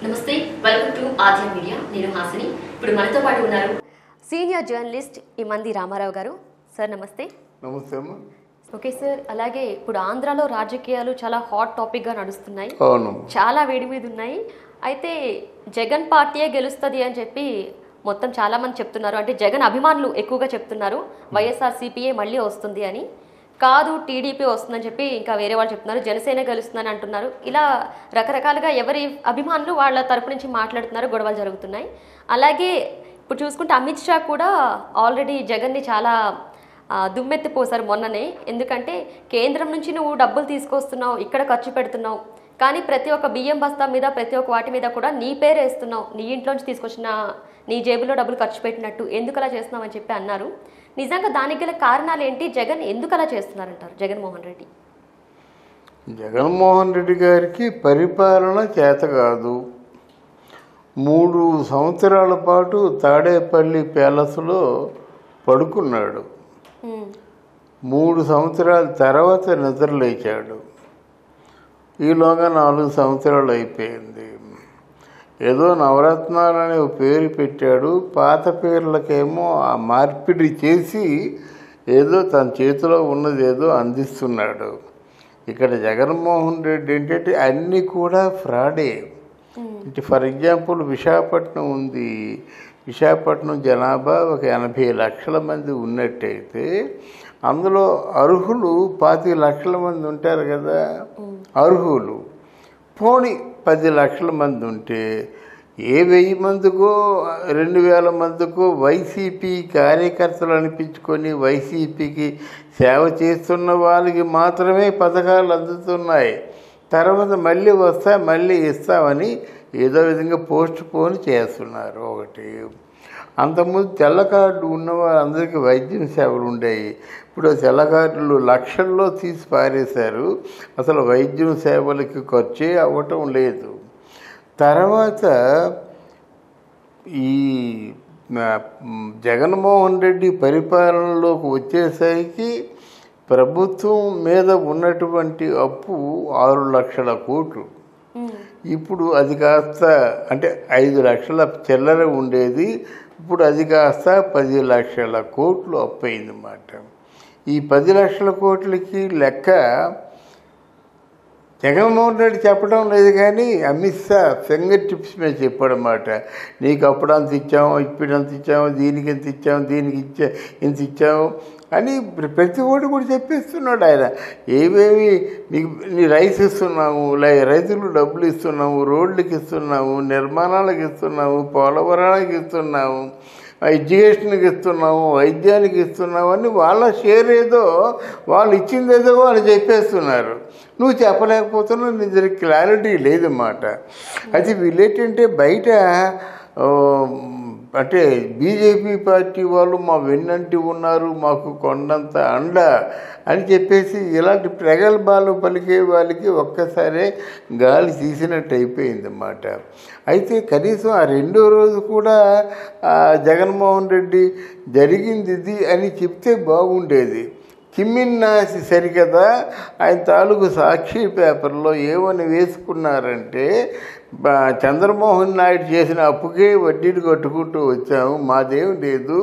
నమస్తే, welcome to Aadya media. నేను హాసిని. ఇప్పుడు మనతో పాటు ఉన్నారు సీనియర్ జర్నలిస్ట్ ఇమంది రామారావు గారు. సార్ నమస్తే. నమస్తే అమ్మా. ఓకే సార్, అలాగే ఇప్పుడు ఆంధ్రాలో రాజకీయాలు చాలా హాట్ టాపిక్గా నడుస్తున్నాయి. అవును, చాలా వేడి మీద ఉన్నాయి. అయితే జగన్ పార్టీయే గెలుస్తుంది అని చెప్పి మొత్తం చాలా మంది చెప్తున్నారు. అంటే జగన్ అభిమానులు ఎక్కువగా చెప్తున్నారు వైఎస్ఆర్సీపీయే మళ్ళీ వస్తుంది అని. కాదు, టీడీపీ వస్తుందని చెప్పి ఇంకా వేరే వాళ్ళు చెప్తున్నారు. జనసేన గెలుస్తుందని అంటున్నారు. ఇలా రకరకాలుగా ఎవరి అభిమానులు వాళ్ళ తరపు నుంచి మాట్లాడుతున్నారు, గొడవలు జరుగుతున్నాయి. అలాగే ఇప్పుడు చూసుకుంటే అమిత్ షా కూడా ఆల్రెడీ జగన్ని చాలా దుమ్మెత్తిపోసారు మొన్ననే. ఎందుకంటే కేంద్రం నుంచి నువ్వు డబ్బులు తీసుకొస్తున్నావు, ఇక్కడ ఖర్చు పెడుతున్నావు, కానీ ప్రతి ఒక్క బియ్యం బస్తా మీద ప్రతి ఒక్క వాటి మీద కూడా నీ పేరు వేస్తున్నావు, నీ ఇంట్లోంచి తీసుకొచ్చిన నీ జేబులో డబ్బులు ఖర్చు పెట్టినట్టు, ఎందుకు అలా చేస్తున్నావు అని చెప్పి అన్నారు. నిజంగా దానికి గల కారణాలు ఏంటి? జగన్ ఎందుకు అలా చేస్తున్నారంటారు జగన్మోహన్ రెడ్డి? జగన్మోహన్ రెడ్డి గారికి పరిపాలన చేత కాదు. 3 సంవత్సరాల పాటు తాడేపల్లి ప్యాలెస్లో పడుకున్నాడు. 3 సంవత్సరాల తర్వాత నిద్రలేచాడు. ఈలోగా 4 సంవత్సరాలు అయిపోయింది. ఏదో నవరత్నాలని పేరు పెట్టాడు. పాత పేర్లకేమో ఆ మార్పిడి చేసి ఏదో తన చేతిలో ఉన్నది ఏదో అందిస్తున్నాడు. ఇక్కడ జగన్మోహన్ రెడ్డి ఏంటంటే అన్నీ కూడా ఫ్రాడే. ఫర్ ఎగ్జాంపుల్ విశాఖపట్నం ఉంది. విశాఖపట్నం జనాభా ఒక 80 లక్షల మంది ఉన్నట్టయితే అందులో అర్హులు 25 లక్షల మంది ఉంటారు కదా. అర్హులు పోనీ 10 లక్షల మంది ఉంటే ఏ 1000 మందికో 2000 మందికో వైసీపీ కార్యకర్తలు అనిపించుకొని వైసీపీకి సేవ చేస్తున్న వాళ్ళకి మాత్రమే పథకాలు అందుతున్నాయి. తర్వాత మళ్ళీ వస్తా మళ్ళీ ఇస్తామని ఏదో విధంగా పోస్ట్ పోన్ చేస్తున్నారు. ఒకటి, అంతకుముందు తెల్ల కార్డు ఉన్న వాళ్ళందరికీ వైద్యం సేవలు ఉండేవి. ఇప్పుడు తెల్ల కార్డులు లక్షల్లో తీసి పారేశారు. అసలు వైద్యం సేవలకి ఖర్చే అవ్వటం లేదు. తర్వాత ఈ జగన్మోహన్ రెడ్డి పరిపాలనలోకి వచ్చేసరికి ప్రభుత్వం మీద ఉన్నటువంటి అప్పు 6 లక్షల కోట్లు. ఇప్పుడు అది కాస్త అంటే 5 లక్షల చిల్లర ఉండేది. ఇప్పుడు అది కాస్త 10 లక్షల కోట్లు అప్పు అయిందన్నమాట. ఈ 10 లక్షల కోట్లకి లెక్క జగన్మోహన్ రెడ్డి చెప్పడం లేదు, కానీ అమిత్ షా ఫింగర్ టిప్స్ మీద చెప్పాడన్నమాట. నీకు అప్పుడు అంత ఇచ్చాము, ఇప్పుడు అంత ఇచ్చాము, దీనికి ఎంత ఇచ్చాము, దీనికి ఇంత ఇచ్చాము అని ప్రతి ఒక్కటి కూడా చెప్పిస్తున్నాడు ఆయన. ఏమేమి నీ రైస్ ఇస్తున్నాము, రైతులు డబ్బులు ఇస్తున్నాము, రోడ్లకి ఇస్తున్నాము, నిర్మాణాలకు ఇస్తున్నాము, పోలవరానికి ఇస్తున్నాము, ఎడ్యుకేషన్కి ఇస్తున్నాము, వైద్యానికి ఇస్తున్నాము అని వాళ్ళ షేర్ ఏదో వాళ్ళు ఇచ్చిందేదో వాళ్ళు చెప్పేస్తున్నారు. నువ్వు చెప్పలేకపోతున్నావు, నీ దగ్గర క్లారిటీ లేదన్నమాట. అది వీళ్ళేంటంటే బయట అంటే బీజేపీ పార్టీ వాళ్ళు మా వెన్నంటి ఉన్నారు, మాకు కొండంత అండ అని చెప్పేసి ఇలాంటి ప్రగల్భాలు పలికే వాళ్ళకి ఒక్కసారే గాలి తీసినట్టు అయిపోయిందన్నమాట. అయితే కనీసం ఆ 2వ రోజు కూడా జగన్మోహన్ రెడ్డి జరిగింది ఇది అని చెప్తే బాగుండేది. కిమ్మిన్నాసి సరికదా ఆయన తాలూకు సాక్షి పేపర్లో ఏమని వేసుకున్నారంటే, చంద్రమోహన్ నాయుడు చేసిన అప్పుకే వడ్డీని కట్టుకుంటూ వచ్చాము, మాదేం లేదు,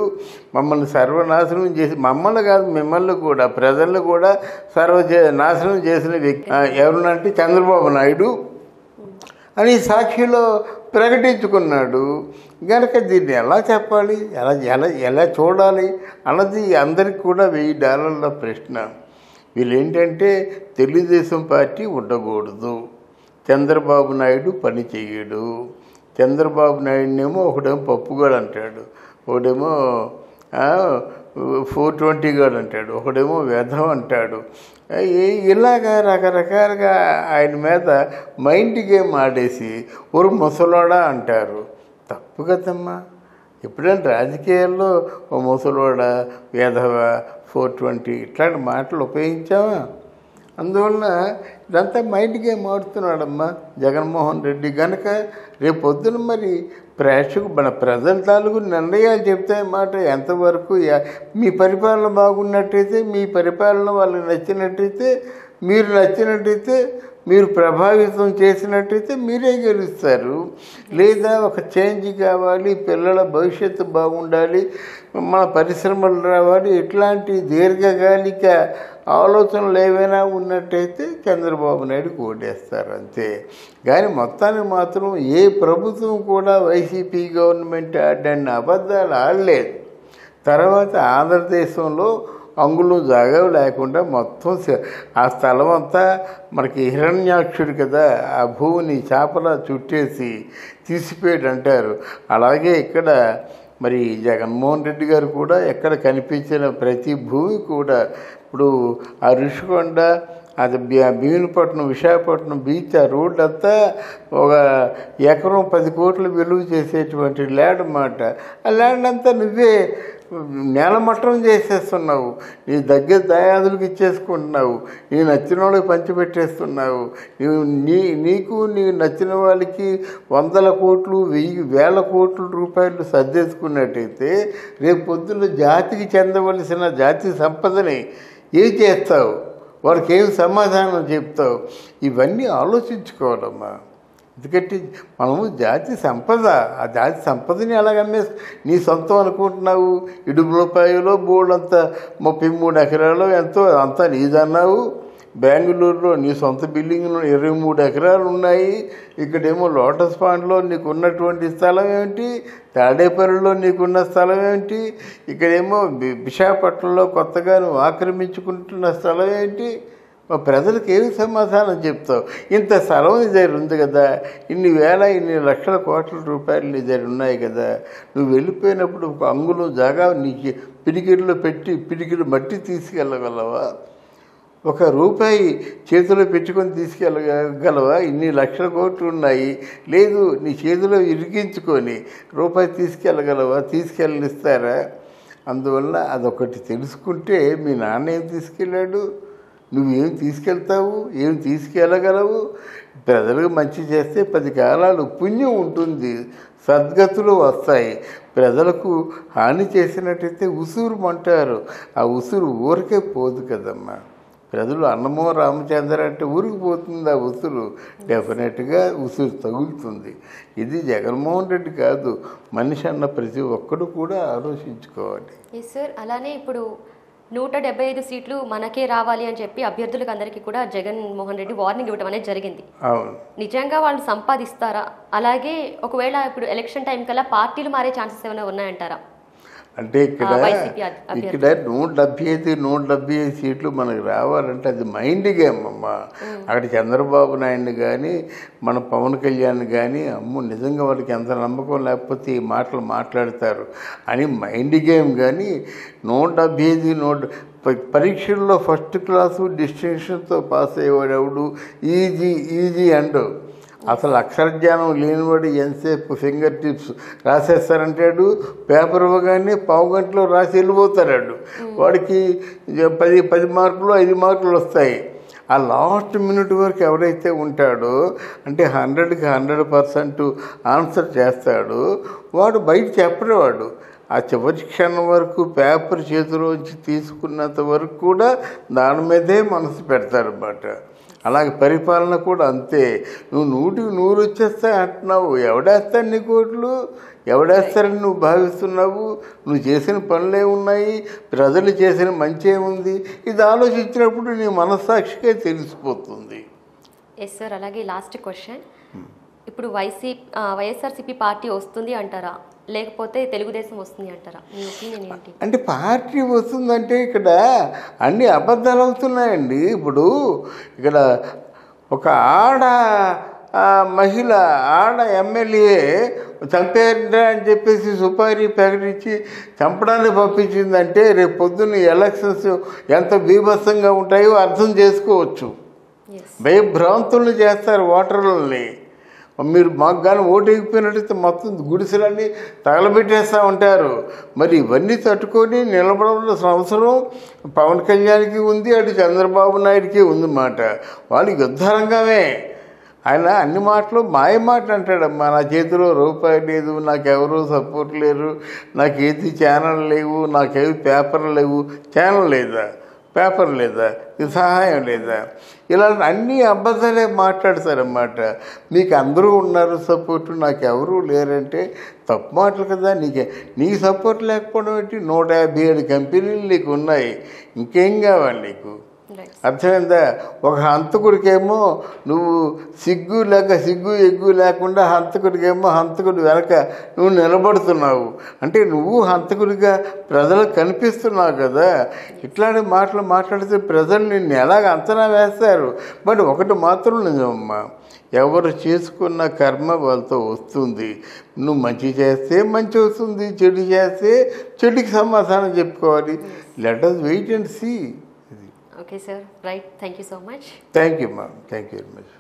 మమ్మల్ని సర్వనాశనం చేసి, మమ్మల్ని కాదు మిమ్మల్ని కూడా ప్రజలను కూడా నాశనం చేసిన వ్యక్తి ఎవరునంటే చంద్రబాబు నాయుడు అని సాక్షిలో ప్రకటించుకున్నాడు. కనుక దీన్ని ఎలా చెప్పాలి, ఎలా ఎలా ఎలా చూడాలి అన్నది అందరికి కూడా $1000 ప్రశ్న. వీళ్ళేంటంటే తెలుగుదేశం పార్టీ ఉండకూడదు, చంద్రబాబు నాయుడు పని చేయడు, చంద్రబాబు నాయుడునేమో ఒకడేమో పప్పుగాడు అంటాడు, ఒకడేమో 420 గాడు అంటాడు, ఒకడేమో వ్యధం అంటాడు. ఇలాగా రకరకాలుగా ఆయన మీద మైండ్ గేమ్ ఆడేసి ఒక ముసలోడా అంటారు. తప్పు కదమ్మా. ఎప్పుడైనా రాజకీయాల్లో ఓ ముసలోడ, వ్యధవ, 420 ఇట్లాంటి మాటలు ఉపయోగించావా? అందువలన ఇదంతా మైండ్ గేమ్ ఆడుతున్నాడమ్మా జగన్మోహన్ రెడ్డి. కనుక రేపొద్దున మరి మన ప్రజల తాలూకు నిర్ణయాలు చెప్తే మాట ఎంతవరకు మీ పరిపాలన బాగున్నట్టయితే, మీ పరిపాలన వాళ్ళకి నచ్చినట్టయితే, మీరు నచ్చినట్టయితే మీరు ప్రభావితం చేసినట్టయితే మీరే గెలుస్తారు. లేదా ఒక చేంజ్ కావాలి, పిల్లల భవిష్యత్తు బాగుండాలి, మన పరిశ్రమలు రావాలి, ఇట్లాంటి దీర్ఘకాలిక ఆలోచనలు ఏవైనా ఉన్నట్టయితే చంద్రబాబు నాయుడుకి ఓటేస్తారు అంతే. కానీ మొత్తానికి మాత్రం ఏ ప్రభుత్వం కూడా వైసీపీ గవర్నమెంట్ ఆడని అబద్ధాలు ఆడలేదు. తర్వాత ఆంధ్రదేశంలో అంగుళం జాగా లేకుండా మొత్తం ఆ స్థలం అంతా మనకి హిరణ్యాక్షుడు కదా, ఆ భూమిని చేపలా చుట్టేసి తీసిపోయాడు అంటారు. అలాగే ఇక్కడ మరి జగన్మోహన్ రెడ్డి గారు కూడా ఎక్కడ కనిపించిన ప్రతి భూమి కూడా ఇప్పుడు ఆ ఋషికొండ, అది భీమునిపట్నం, విశాఖపట్నం బీచ్, ఆ రోడ్డు అంతా ఒక ఎకరం 10 కోట్లు విలువ చేసేటువంటి ల్యాండ్ అన్నమాట. ఆ ల్యాండ్ అంతా నువ్వే నేలమట్టం చేసేస్తున్నావు, నీ దగ్గర దయాదులకు ఇచ్చేసుకుంటున్నావు, నీ నచ్చిన వాళ్ళకి పంచిపెట్టేస్తున్నావు. నీకు నచ్చిన వాళ్ళకి 100 కోట్లు 1000 కోట్ల రూపాయలు సర్దేసుకున్నట్టయితే రేపు పొద్దున్న జాతికి చెందవలసిన జాతి సంపదని ఏం చేస్తావు? వాడికి ఏం సమాధానం చెప్తావు? ఇవన్నీ ఆలోచించుకోవాలమ్మా. ఎందుకంటే మనము జాతి సంపద, ఆ జాతి సంపదని ఎలాగమ్మే నీ సొంతం అనుకుంటున్నావు? ఇడుపులపాయలో బోర్డంత 33 ఎకరాలు ఎంతో అంతా నీదన్నావు. బెంగళూరులో నీ సొంత బిల్డింగ్లో 23 ఎకరాలు ఉన్నాయి. ఇక్కడేమో లోటస్ పాండ్లో నీకు ఉన్నటువంటి స్థలం ఏమిటి? తాడేపల్లిలో నీకున్న స్థలం ఏమిటి? ఇక్కడేమో విశాఖపట్నంలో కొత్తగా నువ్వు ఆక్రమించుకుంటున్న స్థలం ఏంటి? ప్రజలకు ఏమి సమాధానం చెప్తావు? ఇంత స్థలం నీ దగ్గర ఉంది కదా, ఇన్ని లక్షల కోట్ల రూపాయలు నీ దగ్గర ఉన్నాయి కదా, నువ్వు వెళ్ళిపోయినప్పుడు ఒక అంగుళం జాగా నీకు పిడికిడిలో పెట్టి పిడికిడి మట్టి తీసుకెళ్ళగలవా? 1 రూపాయి చేతిలో పెట్టుకొని తీసుకెళ్ళగలవా? ఇన్ని లక్షల కోట్లు ఉన్నాయి, లేదు నీ చేతిలో ఇరికించుకొని రూపాయి తీసుకెళ్ళగలవా? తీసుకెళ్ళనిస్తారా? అందువల్ల అదొకటి తెలుసుకుంటే మీ నాన్న ఏం తీసుకెళ్ళాడు, నువ్వేం తీసుకెళ్తావు, ఏం తీసుకెళ్ళగలవు? ప్రజలకు మంచి చేస్తే 10 కాలాలు పుణ్యం ఉంటుంది, సద్గతులు వస్తాయి. ప్రజలకు హాని చేసినట్టయితే ఉసురు అంటారు, ఆ ఉసురు ఊరికే పోదు కదమ్మా. ప్రజలు అన్నమో రామచంద్ర అంటే ఊరికి పోతుంది, ఆ ఉసురు డెఫినెట్గా ఉసురు తగులుతుంది. ఇది జగన్మోహన్ రెడ్డి కాదు, మనిషి అన్న ప్రతి ఒక్కడు కూడా ఆలోచించుకోవాలి. సార్ అలానే ఇప్పుడు 175 సీట్లు మనకే రావాలి అని చెప్పి అభ్యర్థులకు అందరికీ కూడా జగన్మోహన్ రెడ్డి వార్నింగ్ ఇవ్వడం అనేది జరిగింది. అవును, నిజంగా వాళ్ళు సంపాదిస్తారా? అలాగే ఒకవేళ ఇప్పుడు ఎలక్షన్ టైం కల్లా పార్టీలు మారే ఛాన్సెస్ ఏమైనా ఉన్నాయంటారా? అంటే ఇక్కడ 175 సీట్లు మనకు రావాలంటే అది మైండ్ గేమ్ అమ్మా. అక్కడ చంద్రబాబు నాయుడిని కానీ మన పవన్ కళ్యాణ్ కానీ అమ్ము నిజంగా వాళ్ళకి ఎంత నమ్మకం లేకపోతే ఈ మాటలు మాట్లాడతారు అని మైండ్ గేమ్. కానీ 175 పరీక్షల్లో ఫస్ట్ క్లాసు డిస్టింక్షన్తో పాస్ అయ్యేవాడు ఎవడు? Easy and. అసలు అక్షరజ్ఞానం లేనివాడు ఎంతసేపు ఫింగర్ టిప్స్ రాసేస్తారంటాడు, పేపర్ ఇవ్వగానే 1/2 గంటలో రాసి వెళ్ళిపోతాడు. వాడికి 10 మార్కులు 5 మార్కులు వస్తాయి. ఆ లాస్ట్ మినిట్ వరకు ఎవరైతే ఉంటాడో, అంటే 100కి 100% ఆన్సర్ చేస్తాడో వాడు బయట చెప్పడేవాడు. ఆ చివరి క్షణం వరకు పేపర్ చేతిలోంచి తీసుకున్నంత వరకు కూడా దాని మీదే మనసు పెడతారన్నమాట. అలాగే పరిపాలన కూడా అంతే. నువ్వు 100కి 100 వచ్చేస్తాయి అంటున్నావు, ఎవడేస్తాడు నీ కోట్లు? ఎవడేస్తారని నువ్వు భావిస్తున్నావు? నువ్వు చేసిన పనులే ఉన్నాయి, ప్రజలు చేసిన మంచి ఏముంది? ఇది ఆలోచించినప్పుడు నీ మనస్సాక్షికే తెలిసిపోతుంది. ఎస్ సార్, అలాగే లాస్ట్ క్వశ్చన్, ఇప్పుడు వైఎస్ఆర్సీపీ పార్టీ వస్తుంది అంటారా, లేకపోతే తెలుగుదేశం వస్తుంది అంటారా? మీ ఒపీనియన్ ఏంటి? అంటే పార్టీ వస్తుందంటే ఇక్కడ అన్ని అబద్ధాలు అవుతున్నాయండి. ఇప్పుడు ఇక్కడ ఒక మహిళ ఎమ్మెల్యే చంపేరా అని చెప్పేసి సుపారీ ప్రకటించి చంపడానికి పంపించిందంటే రేపు పొద్దున్న ఎలక్షన్స్ ఎంత బీభత్సంగా ఉంటాయో అర్థం చేసుకోవచ్చు. భయభ్రాంతులను చేస్తారు ఓటర్లని. మీరు మాకు కానీ ఓటు ఎగిపోయినట్టయితే మొత్తం గుడిసెలన్నీ తగలబెట్టేస్తూ ఉంటారు. మరి ఇవన్నీ తట్టుకొని నిలబడవలసిన అవసరం పవన్ కళ్యాణ్కి ఉంది, అటు చంద్రబాబు నాయుడికి ఉందన్నమాట. వాళ్ళు యుద్ధరంగమే. ఆయన అన్ని మాటలు మాయ మాటలు అంటాడమ్మా. నా చేతిలో రూపాయి లేదు, నాకెవరూ సపోర్ట్ లేరు, నాకేది ఛానల్ లేవు, నాకేవి పేపర్లు లేవు. ఛానల్ లేదా? పేపర్ లేదా, సహాయం లేదా, ఇలా అన్నీ అబద్ధాలే మాట్లాడతారన్నమాట. మీకు అందరూ ఉన్నారు సపోర్టు, నాకు ఎవరూ లేరంటే తప్పు మాటలు కదా. నీకు సపోర్ట్ లేకపోవడం ఏంటి? 157 కంపెనీలు నీకు ఉన్నాయి, ఇంకేం కావాలి నీకు? అర్థమైందా? ఒక హంతకుడికేమో నువ్వు సిగ్గు ఎగ్గు లేకుండా హంతకుడి వెనక నువ్వు నిలబడుతున్నావు అంటే నువ్వు హంతకుడిగా ప్రజలకు కనిపిస్తున్నావు కదా. ఇట్లాంటి మాటలు మాట్లాడితే ప్రజలు నిన్ను ఎలాగ అంచనా వేస్తారు. బట్ ఒకటి మాత్రం నిజమమ్మా, ఎవరు చేసుకున్న కర్మ వాళ్ళతో వస్తుంది. నువ్వు మంచి చేస్తే మంచి వస్తుంది, చెడు చేస్తే చెడుకి సమాధానం చెప్పుకోవాలి. Let us wait and see. Okay, sir. Right. Thank you so much. Thank you, ma'am. Thank you very much.